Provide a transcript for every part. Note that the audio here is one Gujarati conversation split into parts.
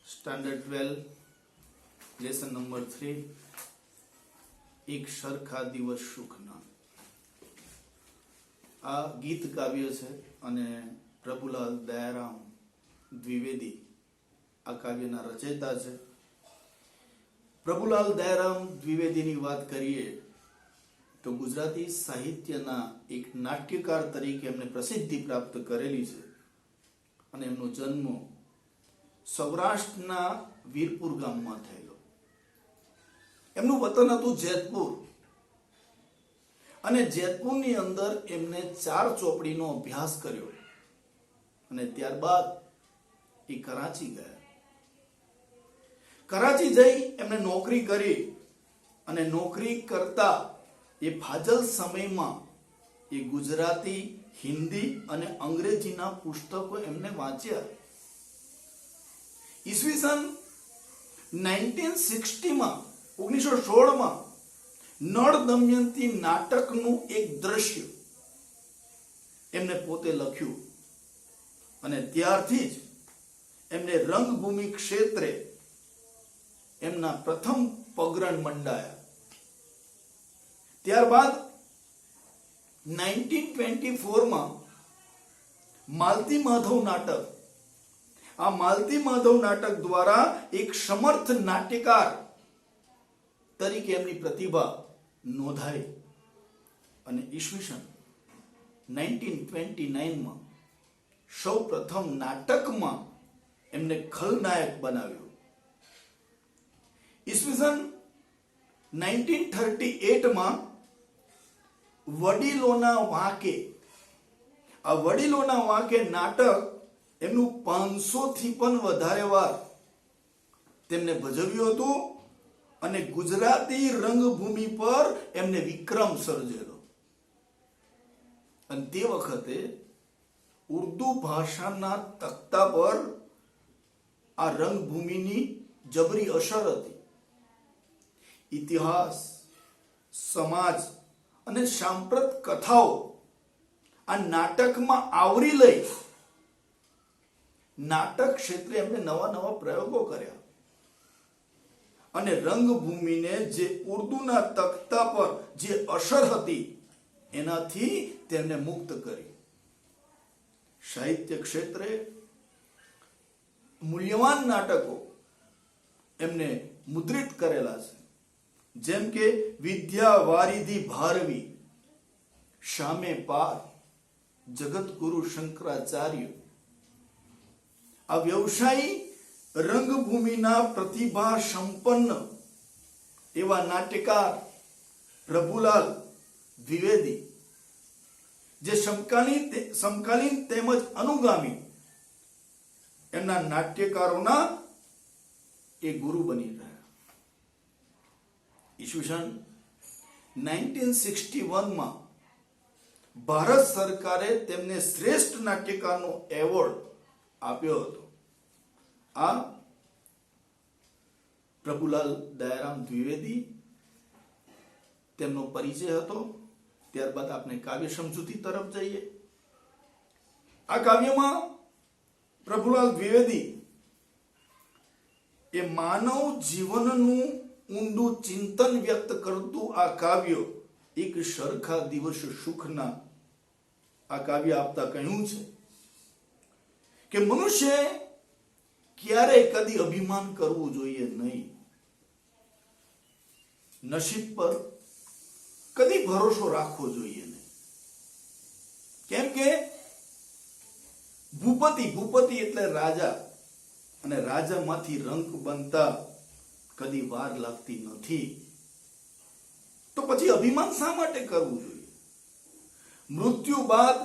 સ્ટાન્ડર્ડ 12 લેસન નંબર 3 એક સરખા દિવસ સુખના। આ ગીત કાવ્ય છે અને પ્રભુલાલ દયારામ દ્વિવેદી આ કાવ્યના રચયિતા છે। પ્રભુલાલ દયારામ દ્વિવેદીની વાત કરીએ તો ગુજરાતી સાહિત્યના એક નાટ્યકાર તરીકે એમને પ્રસિદ્ધિ પ્રાપ્ત કરેલી છે અને એમનો જન્મ સૌરાષ્ટ્રના વીરપુર ગામમાં થયેલો। એમનું વતન હતું જેતપુર અને જેતપુરની અંદર એમને 4 ચોપડીનો અભ્યાસ કર્યો અને ત્યારબાદ એ કરાચી ગયા। કરાચી જઈ એમને નોકરી કરી અને નોકરી કરતા એ ફાજલ સમયમાં એ ગુજરાતી, હિન્દી અને અંગ્રેજીના પુસ્તકો એમને વાંચ્યા। ઈસવીસન 1916 માં નળ દમયંતી નાટકનું એક દ્રશ્ય એમને પોતે લખ્યું અને ત્યારથી જ એમને રંગભૂમિ ક્ષેત્રે એમના પ્રથમ પગરણ મંડાયા। ત્યારબાદ 1924 માં માલતી માધવ નાટક, આ માલતી માધવ નાટક દ્વારા એક સમર્થ નાટ્યકાર તરીકે એમની પ્રતિભા નોંધાઈ અને ઈસવીસન 1929 માં સૌ પ્રથમ નાટકમાં એમને ખલનાયક બનાવ્યો। ઈસવીસન 1938 માં વડીલોના વાંકે, આ વડીલોના વાંકે નાટક એમનું 500 થી પણ વધારે વાર તેમને ભજવ્યું હતું અને ગુજરાતી રંગભૂમિ પર એમને વિક્રમ સર્જેલો। અને તે વખતે ઉર્દુ ભાષાના તખ્તા પર આ રંગભૂમિની જબરી અસર હતી। ઇતિહાસ, સમાજ અને સાંપ્રત કથાઓ આ નાટકમાં આવરી લઈ નાટક ક્ષેત્રે એમને નવા નવા પ્રયોગો કર્યા અને રંગભૂમિને જે ઉર્દુના તખ્તા પર જે અસર હતી એનાથી તેમને મુક્ત કરી। સાહિત્ય ક્ષેત્રે મૂલ્યવાન નાટકો એમને મુદ્રિત કરેલા છે, જેમ કે વિદ્યા વારિધિ ભારવી, શામે પાર, જગતગુરુ શંકરાચાર્ય। આ વ્યવસાયી રંગભૂમિના પ્રતિભા સંપન્ન એવા નાટ્યકાર પ્રભુલાલ દ્વિવેદી જે સમકાલીન તેમજ અનુગામી એમના નાટ્યકારોના એ ગુરુ બની રહ્યા। ઈસવીસન 1961 માં ભારત સરકારે તેમને શ્રેષ્ઠ નાટ્યકારનો એવોર્ડ આપ્યો હતો। આ પ્રભુલાલ દયારામ દ્વિવેદી તેમનો પરિચય હતો। ત્યારબાદ આપણે કાવ્ય સમજૂતી તરફ જઈએ। આ કાવ્યમાં પ્રભુલાલ દ્વિવેદી એ માનવ જીવનનું ઊંડું ચિંતન વ્યક્ત કરતું આ કાવ્ય એક સરખા દિવસ સુખના આ કાવ્ય આપતા કહ્યું છે કે મનુષ્ય ક્યારેય કદી અભિમાન કરવું જોઈએ નહીં, નસીબ પર કદી ભરોસો રાખવો જોઈએ નહીં। કેમ કે ભૂપતિ એટલે રાજા અને રાજામાંથી રંક બનતા કદી વાર લાગતી નથી, તો પછી અભિમાન શા માટે કરવું જોઈએ? મૃત્યુ બાદ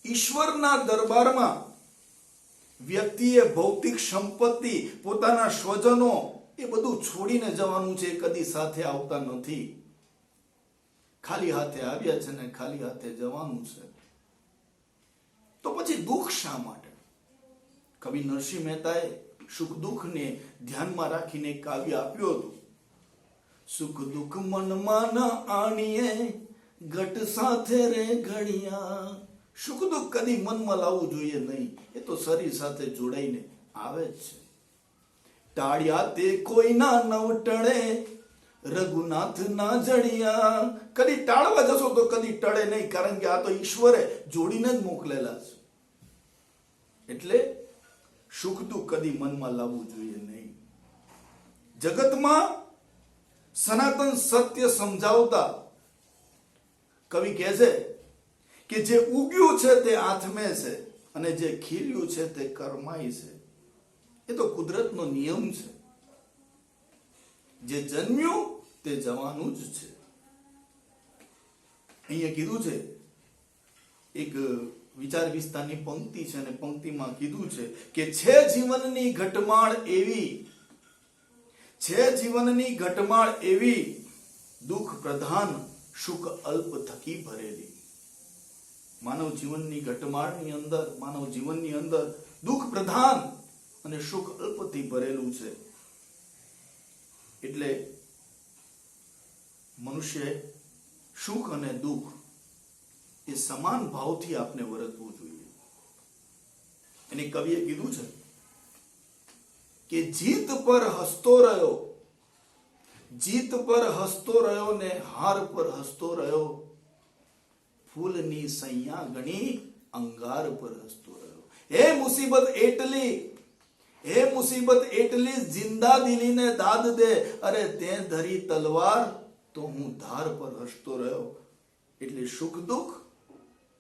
ઈશ્વરના દરબારમાં વ્યક્તિએ ભૌતિક સંપત્તિ, પોતાના સ્વજનો એ બધું છોડીને જવાનું છે, કદી સાથે આવતા નથી। ખાલી હાથે આવ્યા છે ને ખાલી હાથે જવાનું છે, તો પછી દુઃખ શા માટે? કવિ નરસિંહ મહેતાએ સુખ દુઃખને ધ્યાનમાં રાખીને કાવ્ય આપ્યું હતું। સુખ દુઃખ મનમાં ન આણીએ, ઘટ સાથે રે ઘડિયા। સુખ દુઃખ કદી મનમાં લાવવું જોઈએ નહીં, એ તો શરીર સાથે જોડાઈને આવે જ છે। ટાળ્યા તે કોઈના નવ ટળે, રઘુનાથ ના જડિયા. કદી ટાળવા જશો તો કદી ટળે નહીં, કારણ કે આ તો ઈશ્વરે જોડીને જ મોકલેલા છે. એટલે સુખ દુઃખ કદી મનમાં લાવવું જોઈએ નહીં. જગતમાં સનાતન સત્ય સમજાવતા કવિ કહે છે કે જે ઉગ્યું છે તે આથમે છે, અને જે ખીલ્યું છે તે કર્માય છે. એ તો કુદરતનો નિયમ છે. જે જન્મ્યું તે જવાનું જ છે. અહીંયા કીધું છે, એક વિચાર વિસ્તારની પંક્તિ છે, અને પંક્તિમાં કીધું છે કે છે જીવનની ઘટમાળ એવી, છે જીવનની ઘટમાળ એવી, દુઃખ પ્રધાન સુખ અલ્પ થકી ભરેલી. માનવ જીવનની ઘટમાળની અંદર, માનવ જીવનની અંદર દુઃખ પ્રધાન અને સુખ અલ્પથી ભરેલું છે. એટલે મનુષ્ય સુખ અને દુઃખ એ સમાન ભાવથી આપને વર્તવું જોઈએ. એને કવિએ કીધું છે કે જીત પર હસતો રહ્યો, જીત પર હસતો રહ્યો ને હાર પર હસતો રહ્યો, ફૂલની સૈયા ગણી અંગાર પર હસતો રહ્યો. હે મુસીબત એટલી, હે મુસીબત એટલી, જિંદા દિલીને દાદ દે, અરે તે ધરી તલવાર તો હું ધાર પર હસતો રહ્યો. એટલે સુખ દુઃખ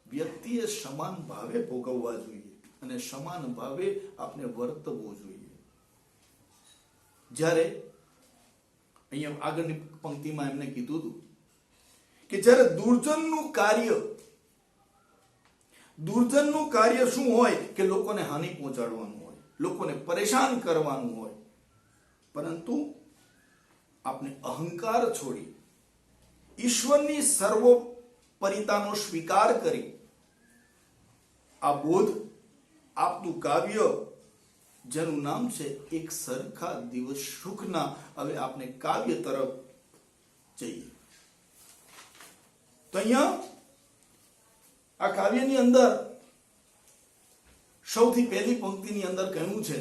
વ્યક્તિએ સમાન ભાવે ભોગવવા જોઈએ, અને સમાન ભાવે આપણે વર્તવું જોઈએ. જ્યારે અહીંયા આગળની પંક્તિમાં એમને કીધું હતું કે જ્યારે દુર્જનનું કાર્ય શું હોય કે લોકોને હાનિ પહોંચાડવાનું હોય, લોકોને પરેશાન કરવાનું હોય. પરંતુ આપણે અહંકાર છોડી ઈશ્વરની સર્વોપરિતાનો સ્વીકાર કરી આ બોધ આપનું કાવ્ય, જેનું નામ છે એક સરખા દિવસ સુખના, હવે આપણે કાવ્ય તરફ જઈએ. તો અહીંયા આ કાવ્યની અંદર સૌથી પહેલી પંક્તિની અંદર કહ્યું છે,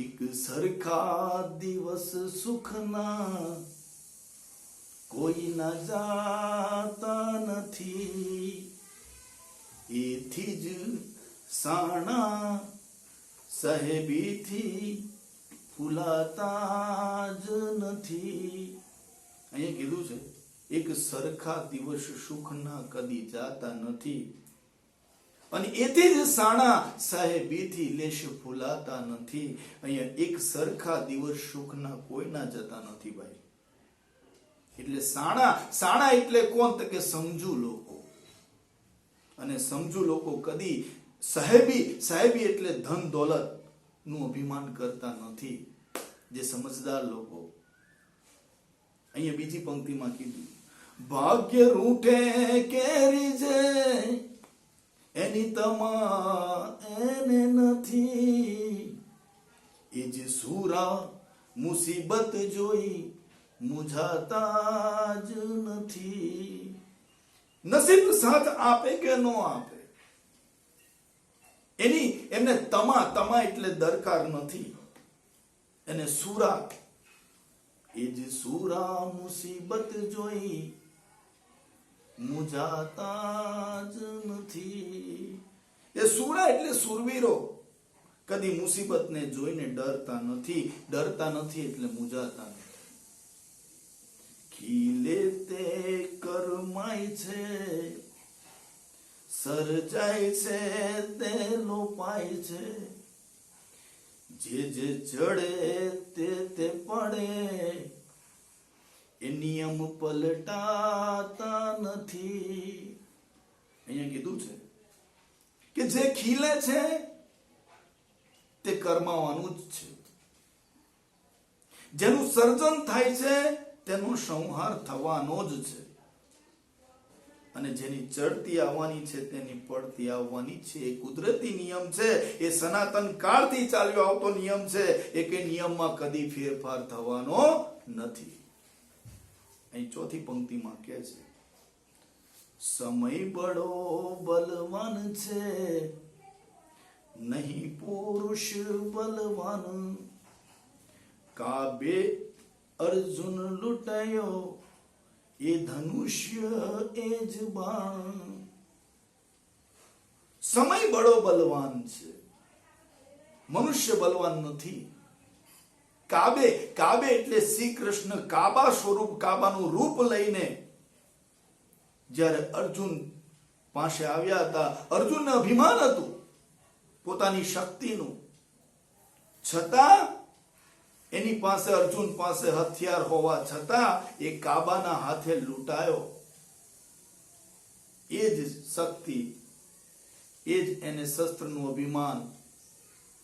એક સરખા દિવસ સુખના કોઈ ના જાતા નથી, એથી જ સાણા સાહેબીથી ફૂલાતા જ નથી. અહીંયા કીધું છે એક સરખા દિવસ સુખના કદી જાતા નથી, અને એથી જ સાણા સાહેબીથી લેશ ફૂલાતા નથી. અહીંયા એક સરખા દિવસ સુખના કોઈના જતા નથી ભાઈ. એટલે સાણા એટલે કોણ? તો કે સમજુ લોકો. અને સમજુ લોકો કદી સાહેબી એટલે ધન દોલત નું અભિમાન કરતા નથી, જે સમજદાર લોકો. અહીંયા બીજી પંક્તિમાં કીધું, ભાગ્ય રૂઠે કેરી છે એની તમા એને નથી, એ જે સુરા મુસીબત જોઈ મુંઝાતા જ નથી. નસીબ સાથ આપે કે ન આપે, એમને તમા એટલે દરકાર નથી. એને સુરા, એ જે સુરા મુસીબત જોઈ મુંઝાતા જ નથી. એ સુરા એટલે સુરવીરો કદી મુસીબતને જોઈને ડરતા નથી એટલે મુંઝાતા નથી. ખીલે તે કરમાય છે, સર્જાય છે તે લોપાય છે, જે જડે તે પડે, એ નિયમ પલટાતા નથી. અહીંયા કીધું છે કે જે ખીલે છે તે કરમાવાનું જ છે, જેનું સર્જન થાય છે તેનો સંહાર થવાનો જ છે, અને જેની ચડતી આવવાની છે તેની પડતી આવવાની છે. એ કુદરતી નિયમ છે, એ સનાતન કાળથી ચાલ્યો આવતો નિયમ છે. એ કે નિયમમાં કદી ફેરફાર થવાનો નથી. અહીં ચોથી પંક્તિમાં કહે છે, સમય બડો બલવાન છે, નહીં પુરુષ બલવાન. કાબે અર્જુન લૂંટાયો એ ધનુષ્ય એ જ બાણ. સમય બડો બલવાન છે, મનુષ્ય બલવાન નથી. કાબે કાબે એટલે શ્રી કૃષ્ણ કાબા સ્વરૂપ, કાબાનું રૂપ લઈને જ્યારે અર્જુન પાસે આવ્યા હતા, અર્જુનને અભિમાન હતું પોતાની શક્તિનું, છતાં એની પાસે, અર્જુન પાસે હથિયાર હોવા છતાં એ કાબાના હાથે લૂંટાયો. એ જ શક્તિ, એ જ એને શસ્ત્રનું અભિમાન,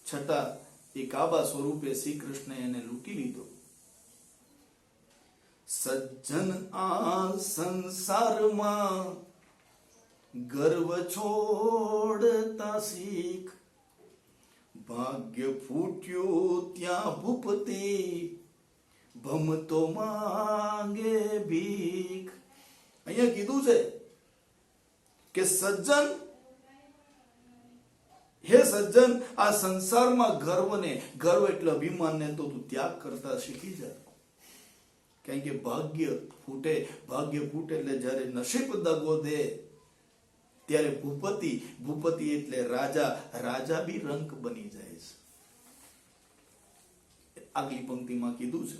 છતાં એ કાબા સ્વરૂપે શ્રી કૃષ્ણ એને લૂંટી લીધો. સજ્જન આ સંસારમાં ગર્વ છોડતા શીખ. ભાગ્ય ફૂટ્યું ત્યાં ભૂપતિ ભમતો માંગે ભીખ. અહીંયા કીધું છે કે સજ્જન, હે સજ્જન, આ સંસારમાં ગર્વને, ગર્વ એટલે અભિમાનને તો તું ત્યાગ કરતા શીખી જા. કારણ કે ભાગ્ય ફૂટે એટલે જ્યારે નસીબ દગો દે ત્યારે ભૂપતિ, ભૂપતિ એટલે રાજા, રાજા બી રંક બની જાય છે. આગલી પંક્તિમાં કીધું છે,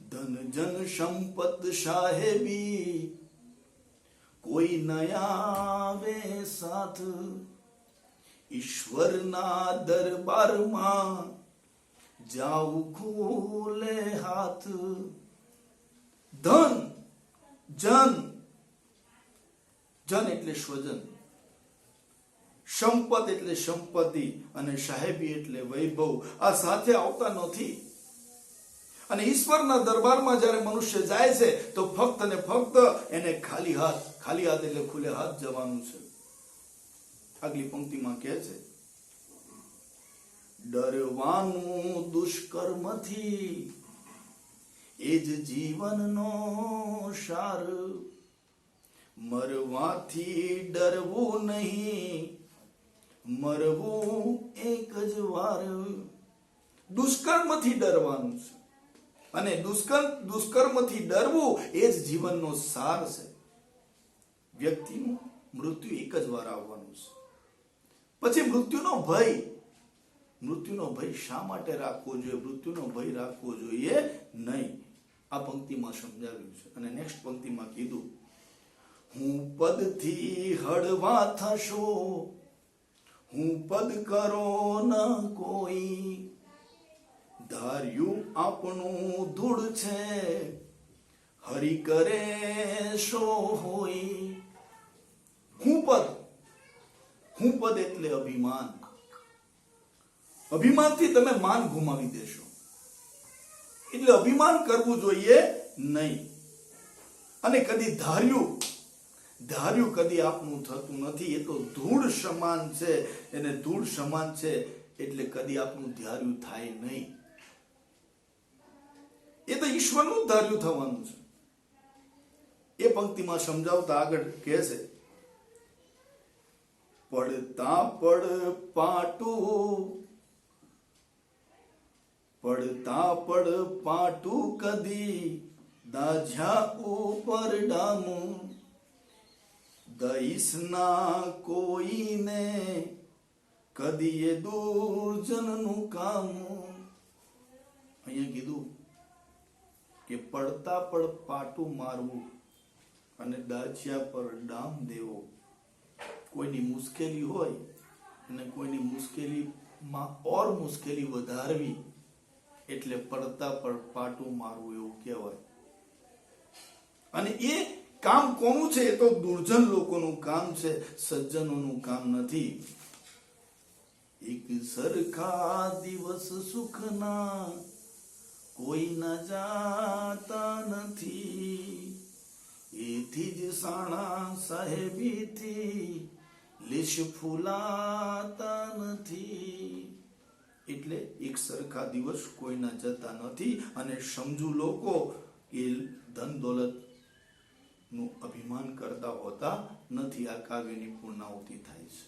ધન જન સંપત સાહેબી કોઈ નયાવે સાથ. ઈશ્વરના દરબારમાં જાવું ખોલે હાથ. ધન, જન, જન એટલે સ્વજન, સંપત એટલે સંપત્તિ, અને સાહેબી એટલે વૈભવ, આ સાથે આવતા નથી. અને ઈશ્વરના દરબારમાં જ્યારે મનુષ્ય જાય છે તો ફક્ત ને ફક્ત એને ખાલી હાથ, ખાલી હાથ એટલે ખુલ્લે હાથ જવાનું છે. આગલી પંક્તિમાં કહે છે, ડરવાનું દુષ્કર્મથી એ જ જીવનનો સાર. મરવાથી ડરવું નહીં, મરવું એક જ વાર. દુષ્કર્મથી ડરવાનું છે, અને દુષ્કર્મથી ડરવું એ જ જીવનનો સાર છે. વ્યક્તિનું મૃત્યુ એક જ વાર આવવાનું છે. પછી મૃત્યુનો ભય શા માટે રાખવો જોઈએ? મૃત્યુનો ભય રાખવો જોઈએ નહીં. આ પંક્તિમાં સમજાવ્યું છે. અને નેક્સ્ટ પંક્તિમાં કીધું, હું પદથી હળવા થશો, હું પદ કરો ન કોઈ. ધાર્યું આપણું ધૂળ છે, હરિ કરે શો હોય. હું પદ એટલે અભિમાન. અભિમાનથી તમે માન ગુમાવી દેશો, એટલે અભિમાન કરવું જોઈએ નહીં. અને કદી ધાર્યું કદી આપનું થતું નથી. એ તો ધૂળ સમાન છે, એને ધૂળ સમાન છે, એટલે કદી આપનું ધાર્યું થાય નહીં. એ તો ઈશ્વરનું ધાર્યું થવાનું છે. એ પંક્તિમાં સમજાવતા આગળ કહે છે, પડતા પડ પાટું કદી દાઝ્યા ઉપર ડામું. દઈશ ના કોઈને કદી એ દુર્જનનું કામ. અહીંયા કીધું કે પડતા પડ પાટું મારવું અને દાઝ્યા પર ડામ દેવો. કોઈની મુશ્કેલી હોય અને કોઈની મુશ્કેલીમાં ઓર મુશ્કેલી વધારવી એટલે પડતા પર પાટું મારવું એવું કહેવાય. અને એ કામ કોનું છે? એ તો દુર્જન લોકોનું કામ છે, સજ્જનોનું કામ નથી. એક સરખા દિવસ સુખના કોઈ ન જાતા નથી. એથી જ સાણા સાહેબીથી લીશ ફૂલાતા નથી. એટલે એક સરખા દિવસ કોઈના જતા નથી. અને સમજુ લોકો એ ધન દોલત નું અભિમાન કરતા હોતા નથી. આ કાવ્યની પૂર્ણાહુતિ થાય છે.